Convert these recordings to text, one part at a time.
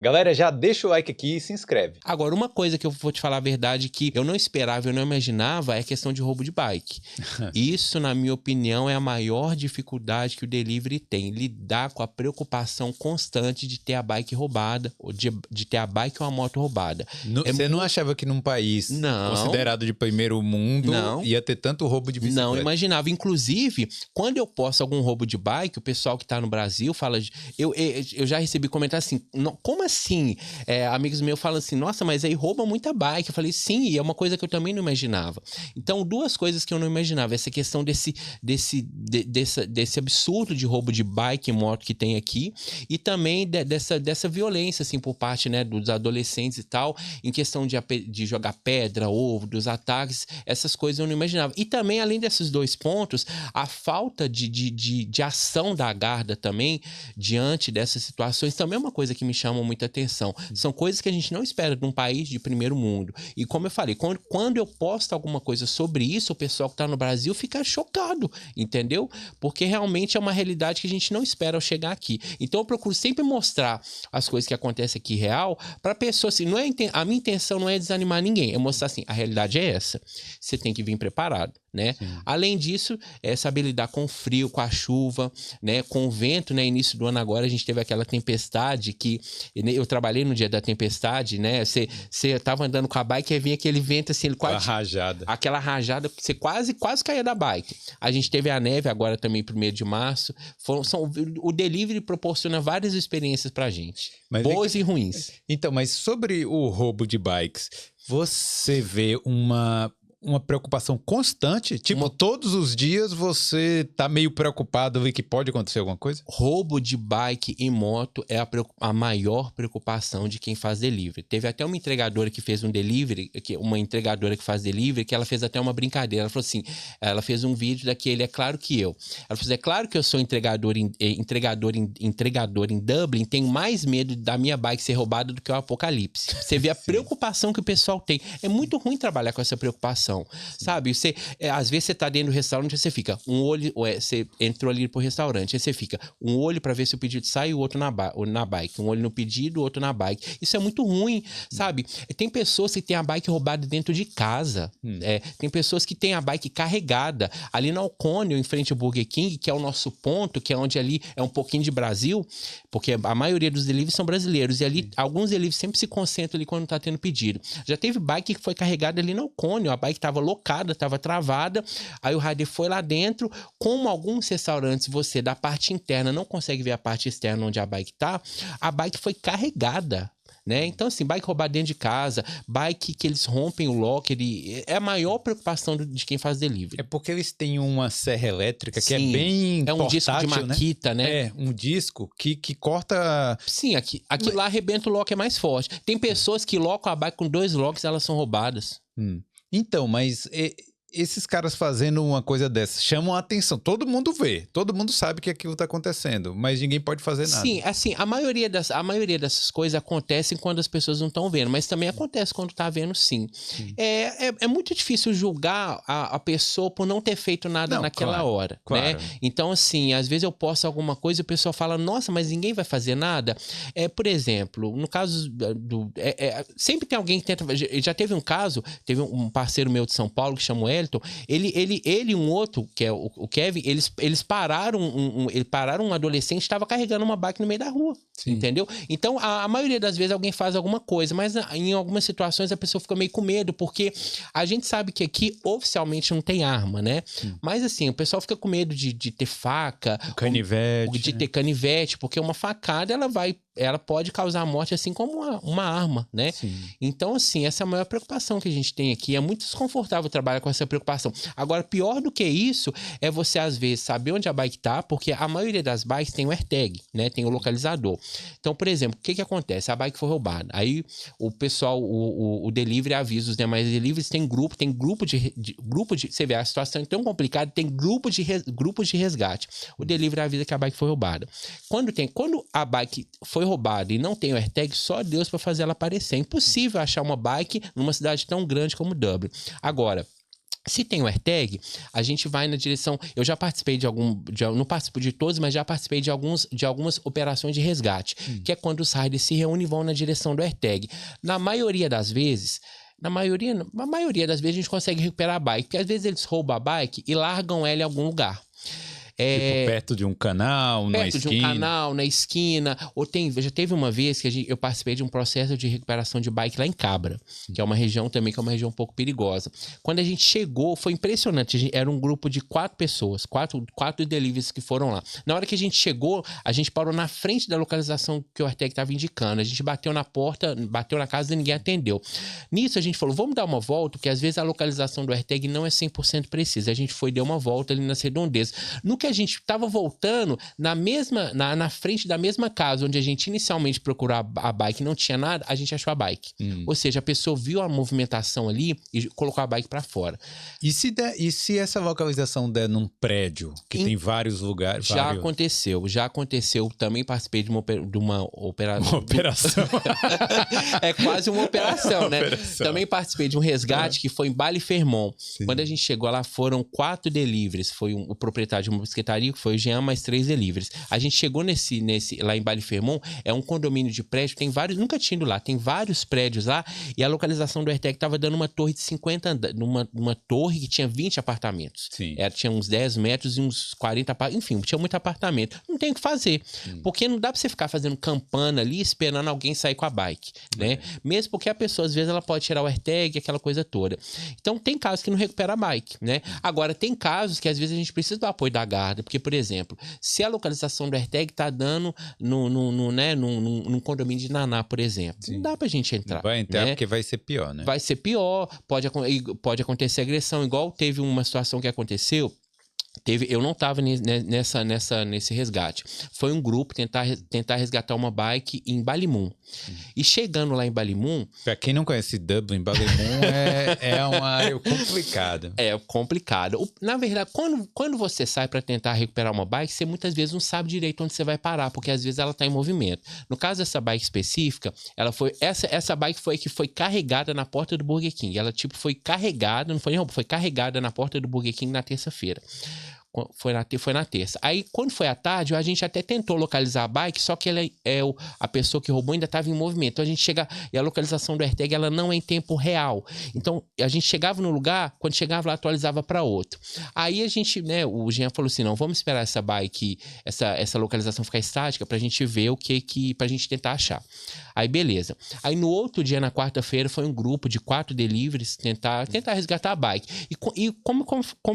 Galera, já deixa o like aqui e se inscreve. Agora, uma coisa que eu vou te falar a verdade que eu não esperava, eu não imaginava, é a questão de roubo de bike. Isso, na minha opinião, é a maior dificuldade que o delivery tem. Lidar com a preocupação constante de ter a bike roubada, ou de ter a bike ou a moto roubada. Você não achava que num país considerado de primeiro mundo ia ter tanto roubo de bicicleta? Não imaginava. Inclusive, quando eu posto algum roubo de bike, o pessoal que tá no Brasil fala... Eu já recebi comentários assim, como assim? Amigos meus falam assim, nossa, mas aí rouba muita bike. Eu falei, sim, e é uma coisa que eu também não imaginava. Então, duas coisas que eu não imaginava. Essa questão desse absurdo de roubo de bike e moto que tem aqui. E também dessa violência, assim, por parte, né, dos adolescentes e tal, em questão de jogar pedra, ovo, dos ataques. Essas coisas eu não imaginava. E também, além desses dois pontos, a falta de ação da Garda também, diante dessas situações, também é uma coisa que me chama muita atenção. São coisas que a gente não espera de um país de primeiro mundo. E como eu falei, quando eu posto alguma coisa sobre isso, o pessoal que está no Brasil fica chocado, entendeu? Porque realmente é uma realidade que a gente não espera ao chegar aqui. Então eu procuro sempre mostrar as coisas que acontecem aqui real para a pessoa, assim, a minha intenção não é desanimar ninguém, é mostrar assim, a realidade é essa. Você tem que vir preparado, né? Além disso, saber lidar com o frio, com a chuva, né? Com o vento, né? Início do ano agora a gente teve aquela tempestade que eu trabalhei no dia da tempestade, né? Você tava andando com a bike e vinha aquele vento assim, aquela rajada, você quase caía da bike. A gente teve a neve agora também, 1º de março. O delivery proporciona várias experiências pra gente, boas e ruins. Então, mas sobre o roubo de bikes, você vê uma preocupação constante? Tipo, todos os dias você tá meio preocupado e que pode acontecer alguma coisa? Roubo de bike e moto é a maior preocupação de quem faz delivery. Teve até uma entregadora que fez um delivery, que ela fez até uma brincadeira. Ela falou assim, ela fez um vídeo daquele, é claro que eu. Ela falou assim, é claro que eu sou entregador em Dublin, tenho mais medo da minha bike ser roubada do que o apocalipse. Você vê a preocupação que o pessoal tem. É muito ruim trabalhar com essa preocupação. Sabe, às vezes você tá dentro do restaurante, você fica um olho, você entrou ali pro restaurante, aí você fica um olho para ver se o pedido sai e o outro na bike, um olho no pedido, o outro na bike. Isso é muito ruim, sabe? Tem pessoas que têm a bike roubada dentro de casa, tem pessoas que têm a bike carregada ali na Alcônio, em frente ao Burger King, que é o nosso ponto, que é onde ali é um pouquinho de Brasil, porque a maioria dos deliveries são brasileiros, e ali alguns deliveries sempre se concentram ali quando tá tendo pedido. Já teve bike que foi carregada ali na Alcônio, a bike estava locada, estava travada, aí o rider foi lá dentro. Como alguns restaurantes você da parte interna não consegue ver a parte externa onde a bike tá, a bike foi carregada, né? Então assim, bike roubada dentro de casa, bike que eles rompem o lock, é a maior preocupação de quem faz delivery. É porque eles têm uma serra elétrica que é bem portátil, disco de Makita, né? É, um disco que corta... Sim, aqui lá arrebenta o lock, é mais forte. Tem pessoas que locam a bike com 2 locks, elas são roubadas. Então, mas esses caras fazendo uma coisa dessa chamam a atenção. Todo mundo vê, todo mundo sabe que aquilo tá acontecendo, mas ninguém pode fazer nada. Sim, assim, a maioria dessas coisas acontecem quando as pessoas não estão vendo, mas também acontece quando tá vendo, sim. É muito difícil julgar a pessoa por não ter feito nada naquela hora, né? Então, assim, às vezes eu posto alguma coisa e o pessoal fala, nossa, mas ninguém vai fazer nada. Por exemplo, no caso sempre tem alguém que tenta... Já teve um caso, teve um parceiro meu de São Paulo que chama o Elton, ele e um outro, que é o Kevin, eles pararam um adolescente que estava carregando uma bike no meio da rua, entendeu? Então, a maioria das vezes alguém faz alguma coisa, mas em algumas situações a pessoa fica meio com medo, porque a gente sabe que aqui oficialmente não tem arma, né? Mas assim, o pessoal fica com medo de ter faca, canivete, de ter canivete, porque uma facada ela pode causar morte assim como uma arma, né? Então, assim, essa é a maior preocupação que a gente tem aqui. É muito desconfortável trabalhar com essa preocupação. Agora, pior do que isso é você, às vezes, saber onde a bike tá, porque a maioria das bikes tem o AirTag, né? Tem o localizador. Então, por exemplo, o que acontece? A bike foi roubada. Aí, o pessoal, o delivery avisa os demais deliveries, tem grupo de... Você vê, a situação é tão complicada, tem grupos de resgate. O delivery avisa que a bike foi roubada. Quando a bike foi roubada e não tem o AirTag, só Deus para fazer ela aparecer. É impossível achar uma bike numa cidade tão grande como Dublin. Agora, Se tem o AirTag, a gente vai na direção... Eu já participei não participo de todos, mas já participei de algumas operações de resgate, que é quando os riders se reúnem e vão na direção do AirTag. Na maioria das vezes a gente consegue recuperar a bike, porque às vezes eles roubam a bike e largam ela em algum lugar. Tipo, perto de um canal, na esquina. Perto de um canal, na esquina. Já teve uma vez que eu participei de um processo de recuperação de bike lá em Cabra, que é uma região também, que é uma região um pouco perigosa. Quando a gente chegou, foi impressionante. Era um grupo de 4 pessoas, quatro deliveries que foram lá. Na hora que a gente chegou, a gente parou na frente da localização que o AirTag estava indicando. A gente bateu na porta, bateu na casa e ninguém atendeu. Nisso a gente falou, vamos dar uma volta, porque às vezes a localização do AirTag não é 100% precisa. A gente deu uma volta ali nas redondezas. No que a gente estava voltando na frente da mesma casa onde a gente inicialmente procurou a bike, não tinha nada, a gente achou a bike. Ou seja, a pessoa viu a movimentação ali e colocou a bike para fora. E se essa localização der num prédio que tem vários lugares? Já aconteceu. Também participei de uma operação. Uma operação. É quase uma operação, né? Também participei de um resgate que foi em Bale Fermont. Quando a gente chegou lá, foram 4 deliveries. Foi o proprietário de uma bisquetaria, que foi o Jean, mais 3 deliveries. A gente chegou lá em Bale Fermont, é um condomínio de prédio, tem vários, nunca tinha ido lá, tem vários prédios lá, e a localização do AirTag estava dando uma torre de 50 andares, uma torre que tinha 20 apartamentos. Tinha uns 10 metros e uns 40 apartamentos, enfim, tinha muito apartamento. Não tem o que fazer, porque não dá pra você ficar fazendo campana ali, esperando alguém sair com a bike, né? Mesmo porque a pessoa, às vezes, ela pode tirar o AirTag, aquela coisa toda. Então, tem casos que não recupera a bike, né? Agora, tem casos que, às vezes, a gente precisa do apoio da guarda, porque, por exemplo, se a localização do AirTag tá dando num condomínio de Naná, por exemplo, não dá pra gente entrar. Não vai entrar, né? Porque vai ser pior, né? Vai ser pior, pode acontecer agressão, igual teve uma situação que aconteceu. Eu não estava nesse resgate. Foi um grupo tentar resgatar uma bike em Ballymun. E chegando lá em Ballymun... Pra quem não conhece Dublin, Ballymun é uma área complicada. É complicado. Na verdade, quando você sai para tentar recuperar uma bike, você muitas vezes não sabe direito onde você vai parar, porque às vezes ela está em movimento. No caso dessa bike específica, essa bike foi que foi carregada na porta do Burger King. Ela foi carregada, não foi nem roubo, foi carregada na porta do Burger King na terça-feira. Foi na terça. Aí, quando foi à tarde, a gente até tentou localizar a bike, só que a pessoa que roubou ainda estava em movimento. Então, a gente chega... E a localização do AirTag, ela não é em tempo real. Então, a gente chegava no lugar, quando chegava lá, atualizava para outro. Aí, a gente, né? O Jean falou assim, não, vamos esperar essa bike, essa localização ficar estática pra gente ver pra gente tentar achar. Aí, beleza. Aí, no outro dia, na quarta-feira, foi um grupo de 4 deliveries tentar resgatar a bike. E como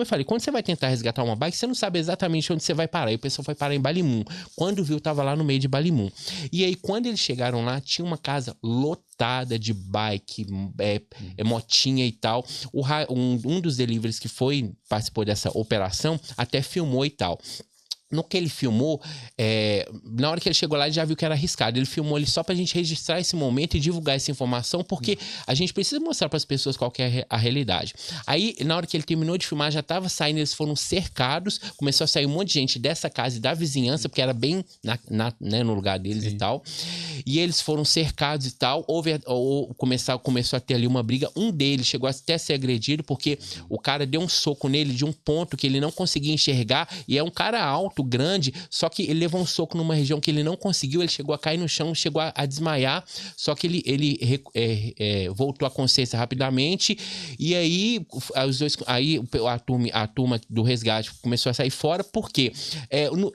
eu falei, quando você vai tentar resgatar uma bike, você não sabe exatamente onde você vai parar. E o pessoal foi parar em Ballymun. Quando viu, tava lá no meio de Ballymun. E aí, quando eles chegaram lá, tinha uma casa lotada de bike, motinha e tal. Um dos deliveries que participou dessa operação até filmou e tal. No que ele filmou, na hora que ele chegou lá, ele já viu que era arriscado. Ele filmou ali só pra gente registrar esse momento e divulgar essa informação, porque a gente precisa mostrar pras pessoas qual que é a realidade. Aí, na hora que ele terminou de filmar, já tava saindo, eles foram cercados, começou a sair um monte de gente dessa casa e da vizinhança, porque era bem no lugar deles e tal. E eles foram cercados e tal. Começou a ter ali uma briga. Um deles chegou até a ser agredido, porque o cara deu um soco nele de um ponto que ele não conseguia enxergar, e é um cara alto, grande, só que ele levou um soco numa região que ele não conseguiu, ele chegou a cair no chão, chegou a desmaiar, só que ele voltou à consciência rapidamente, e aí a turma do resgate começou a sair fora, porque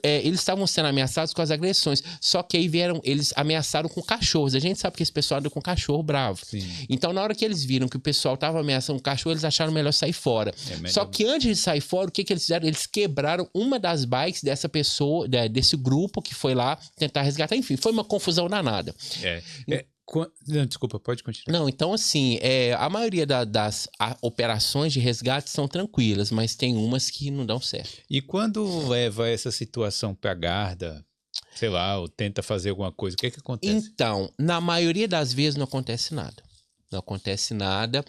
eles estavam sendo ameaçados com as agressões, só que aí eles ameaçaram com cachorros. A gente sabe que esse pessoal anda com cachorro bravo. Sim. Então, na hora que eles viram que o pessoal estava ameaçando o cachorro, eles acharam melhor sair fora. Só que antes de sair fora, o que eles fizeram? Eles quebraram uma das bikes dessa pessoa, desse grupo que foi lá tentar resgatar. Enfim, foi uma confusão danada. Não, desculpa, pode continuar. Não, então assim, a maioria das operações de resgate são tranquilas, mas tem umas que não dão certo. E quando leva essa situação pra guarda, sei lá, ou tenta fazer alguma coisa, o que acontece? Então, na maioria das vezes não acontece nada. Não acontece nada.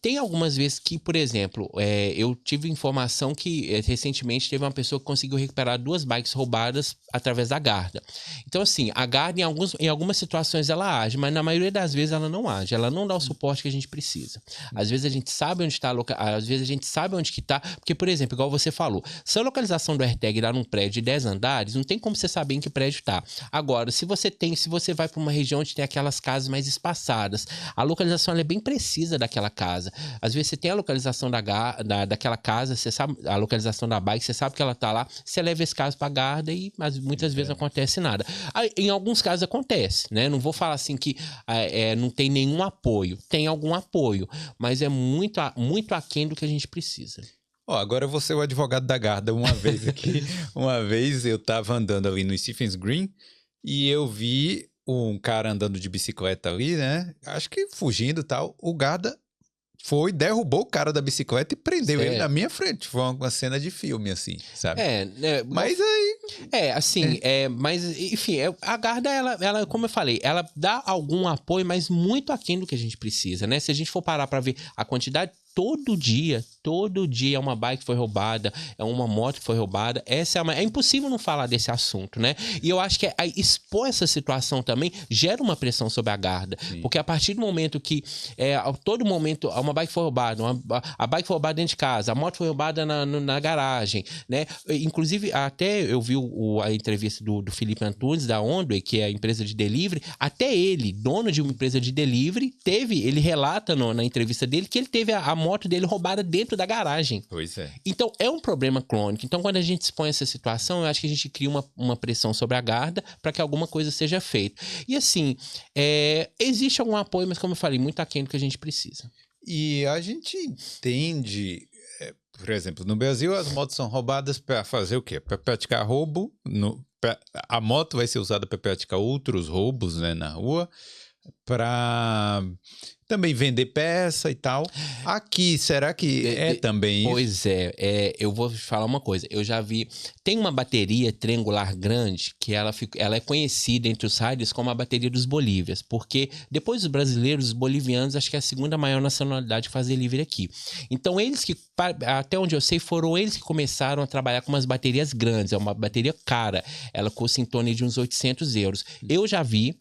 Tem algumas vezes que, por exemplo, eu tive informação que recentemente teve uma pessoa que conseguiu recuperar 2 bikes roubadas através da Garda. Então, assim, a Garda em algumas situações ela age, mas na maioria das vezes ela não age. Ela não dá o suporte que a gente precisa. Às vezes a gente sabe onde está, às vezes a gente sabe onde que está, porque, por exemplo, igual você falou, se a localização do AirTag dá num prédio de 10 andares, não tem como você saber em que prédio está. Agora, se você vai para uma região onde tem aquelas casas mais espaçadas, a localização ela é bem precisa daquela casa. Às vezes você tem a localização daquela casa, você sabe a localização da bike, você sabe que ela tá lá, você leva esse caso pra Garda e muitas vezes não acontece nada. Em alguns casos acontece, né? Não vou falar assim que não tem nenhum apoio. Tem algum apoio, mas é muito aquém do que a gente precisa. Agora eu vou ser o advogado da Garda uma vez aqui. Uma vez eu tava andando ali no Stephens Green e eu vi um cara andando de bicicleta ali, né? Acho que fugindo e tal. O Garda derrubou o cara da bicicleta e prendeu ele na minha frente. Foi uma cena de filme, assim, sabe? Mas aí... mas enfim, a Garda, ela, como eu falei, ela dá algum apoio, mas muito aquém do que a gente precisa, né? Se a gente for parar pra ver a quantidade... Todo dia é uma bike que foi roubada, é uma moto que foi roubada. É impossível não falar desse assunto, né? E eu acho que expor essa situação também gera uma pressão sobre a Garda. Sim. Porque a partir do momento que, a todo momento, uma bike foi roubada, a bike foi roubada dentro de casa, a moto foi roubada na garagem, né? Inclusive, até eu vi a entrevista do Felipe Antunes, da Onway, que é a empresa de delivery, até ele, dono de uma empresa de delivery, ele relata na entrevista dele que ele teve a moto dele roubada dentro da garagem. Pois é. Então, é um problema crônico. Então, quando a gente expõe essa situação, eu acho que a gente cria uma pressão sobre a Garda para que alguma coisa seja feita. E assim, existe algum apoio, mas como eu falei, muito aquém do que a gente precisa. E a gente entende, por exemplo, no Brasil as motos são roubadas para fazer o quê? Para praticar roubo. A moto vai ser usada para praticar outros roubos, né, na rua, para também vender peça e tal. Aqui, será que também isso? Pois eu vou falar uma coisa. Eu já vi... Tem uma bateria triangular grande que ela é conhecida entre os riders como a bateria dos Bolívias, porque depois dos brasileiros, os bolivianos, acho que é a segunda maior nacionalidade que faz delivery aqui. Então, até onde eu sei, foram eles que começaram a trabalhar com umas baterias grandes. É uma bateria cara. Ela custa em torno de uns 800 euros. Eu já vi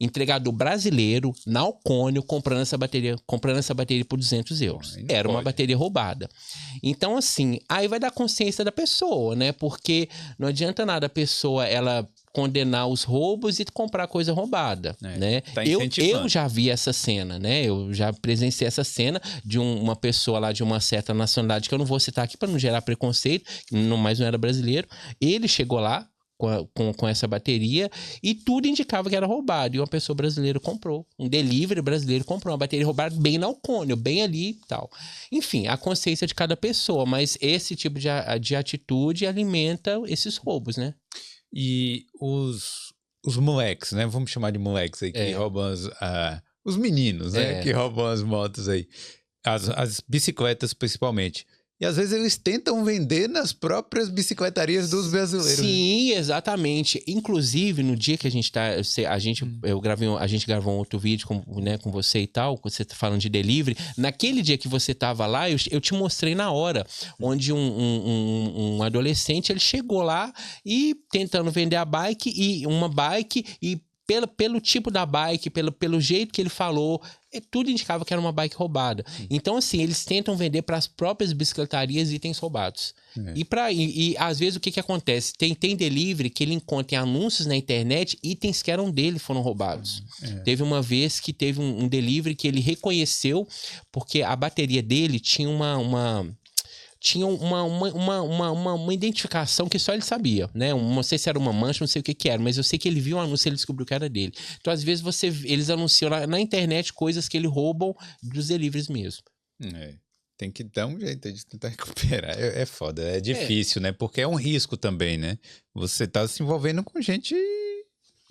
entregador brasileiro na Alcônio comprando essa bateria por 200 euros. Era uma bateria roubada. Então, assim, aí vai dar consciência da pessoa, né? Porque não adianta nada a pessoa, ela condenar os roubos e comprar coisa roubada, né? Tá eu já vi essa cena, né? Eu já presenciei essa cena de uma pessoa lá de uma certa nacionalidade, que eu não vou citar aqui para não gerar preconceito, mas não era brasileiro. Ele chegou lá com essa bateria e tudo indicava que era roubado. E uma pessoa brasileira comprou. Um delivery brasileiro comprou uma bateria roubada bem na Alcônio, bem ali e tal. Enfim, a consciência de cada pessoa, mas esse tipo de atitude alimenta esses roubos, né? E os moleques, né? Vamos chamar de moleques aí, que roubam os meninos, né? Que roubam as motos aí. As bicicletas, principalmente. E às vezes eles tentam vender nas próprias bicicletarias dos brasileiros. Sim, exatamente. Inclusive, no dia que a gente tá... A gente gravou um outro vídeo com você e tal, você tá falando de delivery. Naquele dia que você tava lá, eu te mostrei na hora, onde um adolescente, ele chegou lá e tentando vender uma bike e pelo tipo da bike, pelo jeito que ele falou, tudo indicava que era uma bike roubada. Então, assim, eles tentam vender para as próprias bicicletarias itens roubados. E às vezes o que acontece? Tem delivery que ele encontra em anúncios na internet, itens que eram dele foram roubados. Teve uma vez que teve um delivery que ele reconheceu, porque a bateria dele tinha tinha uma identificação que só ele sabia, né? Não sei se era uma mancha, não sei o que era, mas eu sei que ele viu o anúncio e ele descobriu que era dele. Então, às vezes, eles anunciam na internet coisas que eles roubam dos deliveries mesmo. Tem que dar um jeito de tentar recuperar. É foda, é difícil, né? Porque é um risco também, né? Você tá se envolvendo com gente...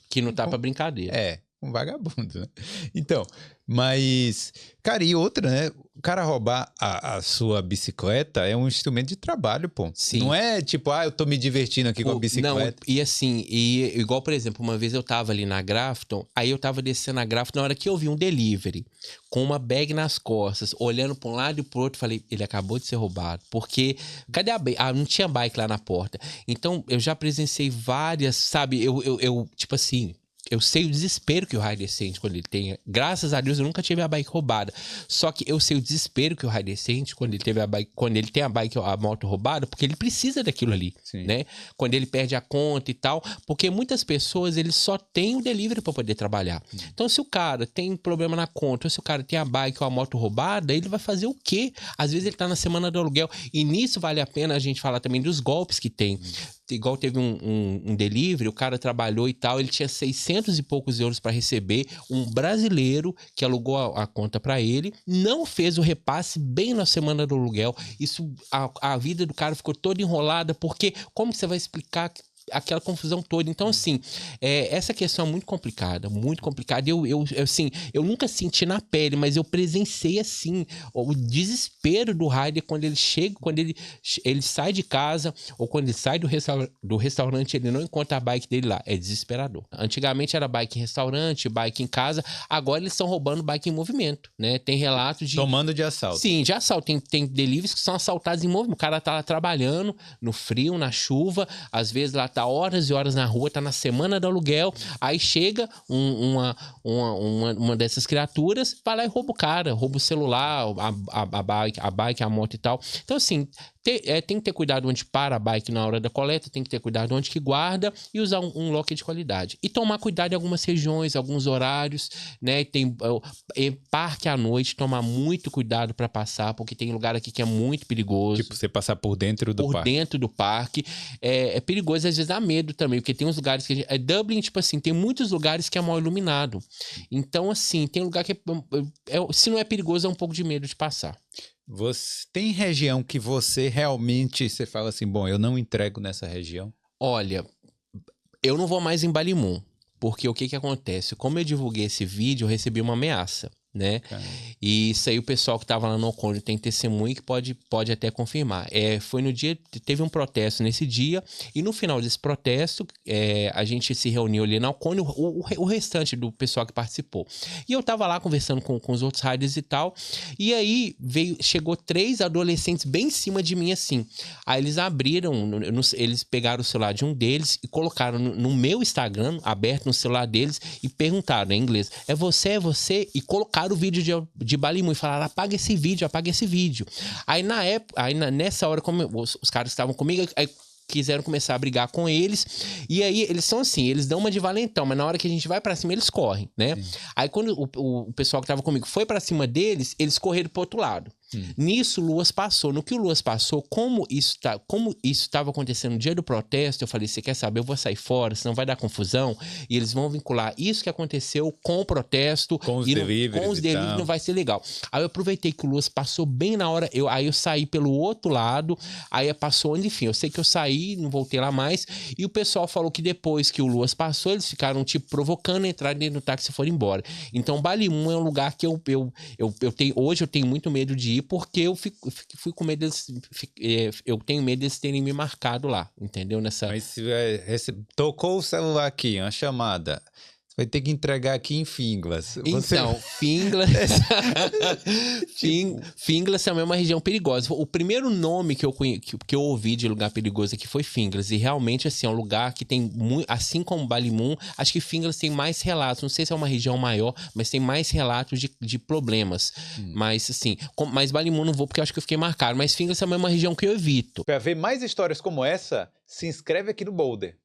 Que não tá pra brincadeira. Um vagabundo, né? Então, mas... Cara, e outra, né? O cara roubar a sua bicicleta é um instrumento de trabalho, pô. Sim. Não é tipo, eu tô me divertindo aqui com a bicicleta. Não, e assim, igual, por exemplo, uma vez eu tava ali na Grafton, aí eu tava descendo a Grafton, na hora que eu vi um delivery, com uma bag nas costas, olhando pra um lado e pro outro, falei, ele acabou de ser roubado. Porque, cadê a bike? Não tinha bike lá na porta. Então, eu já presenciei várias, sabe, eu tipo assim... Eu sei o desespero que o rider sente quando ele tem. Graças a Deus eu nunca tive a bike roubada. Só que eu sei o desespero que o rider sente quando ele teve a bike, quando ele tem a moto roubada, porque ele precisa daquilo ali, né? Quando ele perde a conta e tal, porque muitas pessoas eles só têm o delivery para poder trabalhar. Então se o cara tem problema na conta, ou se o cara tem a bike ou a moto roubada, ele vai fazer o quê? Às vezes ele tá na semana do aluguel e nisso vale a pena a gente falar também dos golpes que tem. Igual teve um delivery, o cara trabalhou e tal, ele tinha 600 e poucos euros para receber, um brasileiro que alugou a conta para ele, não fez o repasse bem na semana do aluguel, isso, a vida do cara ficou toda enrolada, porque como que você vai explicar aquela confusão toda? Então, assim, essa questão é muito complicada. Assim, eu nunca senti na pele, mas eu presenciei, assim, o desespero do rider quando ele chega, quando ele sai de casa, ou quando ele sai do restaurante, ele não encontra a bike dele lá. É desesperador. Antigamente era bike em restaurante, bike em casa, agora eles estão roubando bike em movimento, né? Tem relatos de... Tomando de assalto. Sim, de assalto. Tem deliveries que são assaltados em movimento. O cara tá lá trabalhando, no frio, na chuva, às vezes lá tá horas e horas na rua, tá na semana do aluguel, aí chega uma dessas criaturas, vai lá e rouba o cara, rouba o celular, a bike, a moto e tal. Então, assim, tem que ter cuidado onde para a bike na hora da coleta, tem que ter cuidado onde que guarda e usar um lock de qualidade. E tomar cuidado em algumas regiões, alguns horários, né? Tem parque à noite, tomar muito cuidado para passar, porque tem lugar aqui que é muito perigoso. Tipo, você passar por dentro do parque. Por dentro do parque. É perigoso, às vezes dá medo também, porque tem uns lugares que... Dublin, tipo assim, tem muitos lugares que é mal iluminado. Então, assim, tem lugar que se não é perigoso, é um pouco de medo de passar. Você tem região que você realmente, você fala assim, bom, eu não entrego nessa região? Olha, eu não vou mais em Ballymun, porque o que acontece? Como eu divulguei esse vídeo, eu recebi uma ameaça, né? E isso aí o pessoal que tava lá no Ocônio tem testemunho que pode até confirmar. Foi no dia, teve um protesto nesse dia, e no final desse protesto, a gente se reuniu ali na Ocônio, o restante do pessoal que participou. E eu tava lá conversando com os outros riders e tal, e aí chegou 3 adolescentes bem em cima de mim assim. Aí eles abriram, eles pegaram o celular de um deles e colocaram no meu Instagram, aberto no celular deles, e perguntaram em inglês, é você? E colocaram o vídeo de Ballymun e falaram, apaga esse vídeo. Aí na época, nessa hora, como os caras estavam comigo, aí quiseram começar a brigar com eles, e aí eles são assim, eles dão uma de valentão, mas na hora que a gente vai pra cima, eles correm, né? Sim. Aí quando o pessoal que tava comigo foi pra cima deles, eles correram pro outro lado. Nisso, o Luas passou. No que o Luas passou, como isso estava acontecendo no dia do protesto, eu falei, você quer saber? Eu vou sair fora, senão vai dar confusão. E eles vão vincular isso que aconteceu com o protesto. Com os deliveries não vai ser legal. Aí eu aproveitei que o Luas passou bem na hora, aí eu saí pelo outro lado, aí passou, enfim, eu sei que eu saí, não voltei lá mais, e o pessoal falou que depois que o Luas passou, eles ficaram, tipo, provocando, entraram dentro do táxi e foram embora. Então, Ballymun é um lugar que hoje eu tenho muito medo de ir, porque eu fui com medo deles, eu tenho medo deles terem me marcado lá, entendeu? Mas tocou o celular aqui, uma chamada, você vai ter que entregar aqui em Finglas. Então, Finglas é uma região perigosa. O primeiro nome que eu ouvi de lugar perigoso aqui foi Finglas, e realmente, assim, é um lugar que tem, assim como Ballymun, acho que Finglas tem mais relatos, não sei se é uma região maior, mas tem mais relatos de problemas. Mas, assim, mas Ballymun não vou porque eu acho que eu fiquei marcado, mas Finglas também é uma região que eu evito. Para ver mais histórias como essa, se inscreve aqui no Boulder.